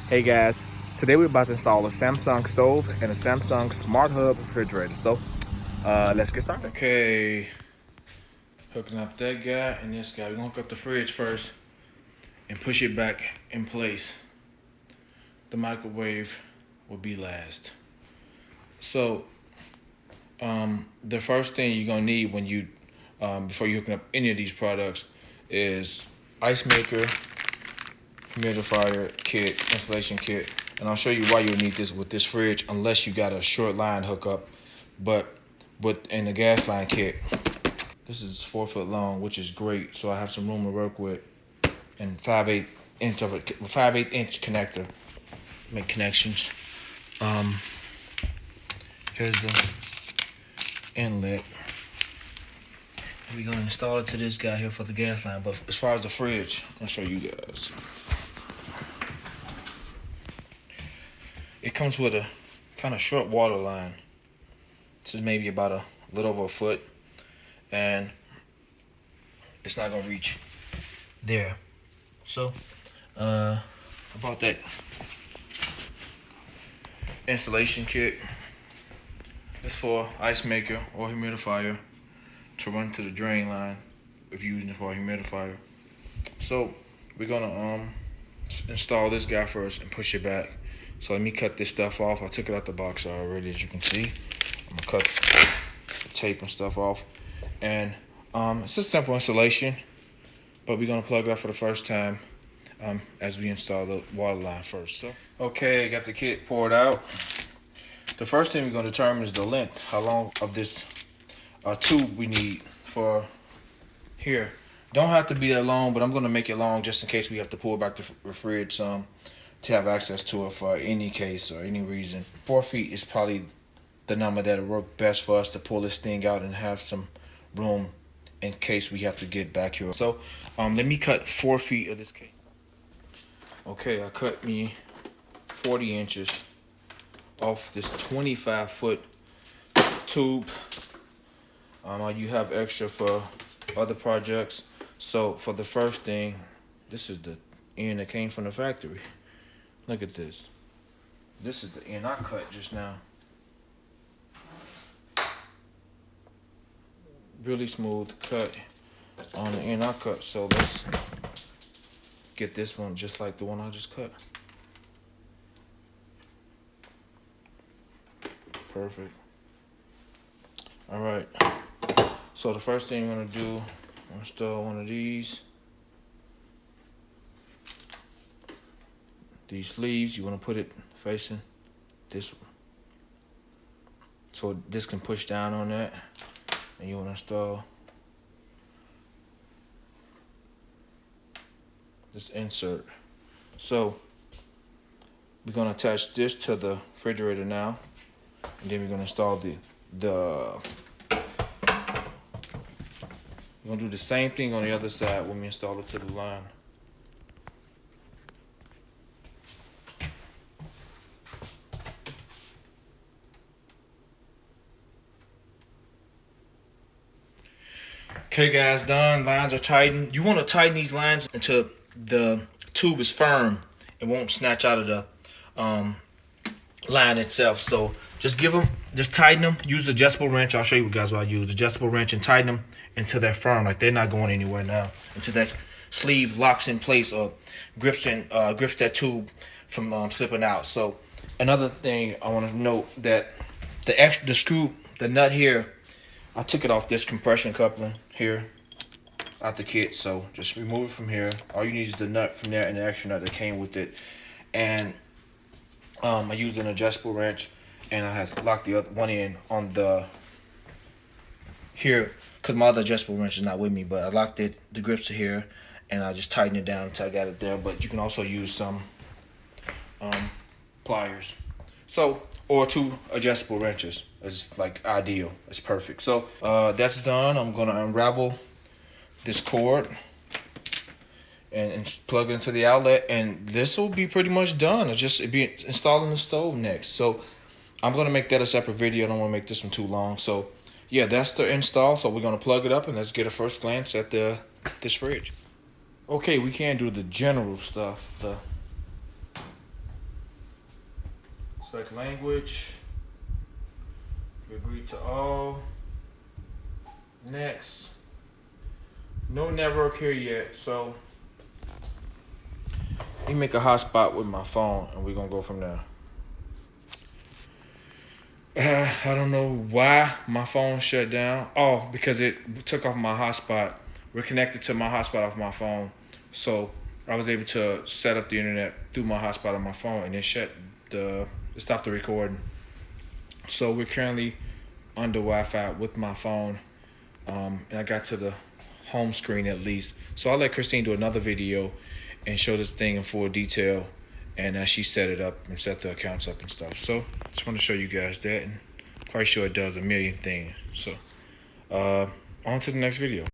Hey guys, today we're about to install a Samsung stove and a Samsung Smart Hub refrigerator. So let's get started. Okay, hooking up that guy and this guy. We're gonna hook up the fridge first and push it back in place. The microwave will be last. So, the first thing you're gonna need when you, before you hooking up any of these products, is ice maker, humidifier kit, installation kit, and I'll show you why you'll need this with this fridge, unless you got a short line hookup. But in the gas line kit, this is 4 foot long, which is great. So I have some room to work with, and 5/8 inch connector. Make connections. Here's the inlet. We're gonna install it to this guy here for the gas line. But as far as the fridge, I'll show you guys. It comes with a kind of short water line. This is maybe about a little over a foot, and it's not gonna reach there. So, about that installation kit. It's for ice maker or humidifier to run to the drain line if you're using it for a humidifier. So we're gonna install this guy first and push it back. So let me cut this stuff off. I took it out the box already, as you can see. I'm gonna cut the tape and stuff off. And it's a simple installation, but we're gonna plug it up for the first time as we install the water line first. So, okay, got the kit poured out. The first thing we're gonna determine is the length, how long of this tube we need for here. Don't have to be that long, but I'm gonna make it long just in case we have to pull back the fridge some to have access to it for any case or any reason. 4 feet is probably the number that'll work best for us to pull this thing out and have some room in case we have to get back here. So let me cut 4 feet of this case. Okay, I cut me 40 inches off this 25-foot tube. You have extra for other projects. So for the first thing, this is the end that came from the factory. Look at this. This is the end I cut just now. Really smooth cut on the end I cut. So let's get this one just like the one I just cut. Perfect. All right. So the first thing I'm gonna do, install one of these. These sleeves, you want to put it facing this one, so this can push down on that, and you want to install this insert. So we're going to attach this to the refrigerator now, and then we're going to install we're going to do the same thing on the other side when we install it to the line. Okay guys, done. Lines are tightened. You want to tighten these lines until the tube is firm. It won't snatch out of the line itself. So just tighten them. Use the adjustable wrench. I'll show you guys what I use. Adjustable wrench and tighten them until they're firm. Like they're not going anywhere now. Until that sleeve locks in place or grips that tube from slipping out. So another thing I want to note that the nut here, I took it off this compression coupling here out the kit, so just remove it from here. All you need is the nut from there and the extra nut that came with it. And I used an adjustable wrench, and I had locked the other one in on the here because my other adjustable wrench is not with me. But I locked the grips to here, and I just tightened it down until I got it there. But you can also use some pliers. So, or 2 adjustable wrenches is like ideal. It's perfect. So that's done. I'm gonna unravel this cord and plug it into the outlet, and this will be pretty much done. It'll be installing the stove next. So I'm gonna make that a separate video. I don't want to make this one too long. So yeah, that's the install. So we're gonna plug it up and let's get a first glance at this fridge. Okay, we can't do the general stuff, Select language. We agree to all. Next. No network here yet, so let me make a hotspot with my phone and we're gonna go from there. I don't know why my phone shut down. Oh, because it took off my hotspot. We're connected to my hotspot off my phone, so I was able to set up the internet through my hotspot on my phone, and it stopped the recording. So we're currently under Wi-Fi with my phone, and I got to the home screen at least. So I'll let Christine do another video and show this thing in full detail, and she set it up and set the accounts up and stuff. So just want to show you guys that, and quite sure it does a million things. So on to the next video.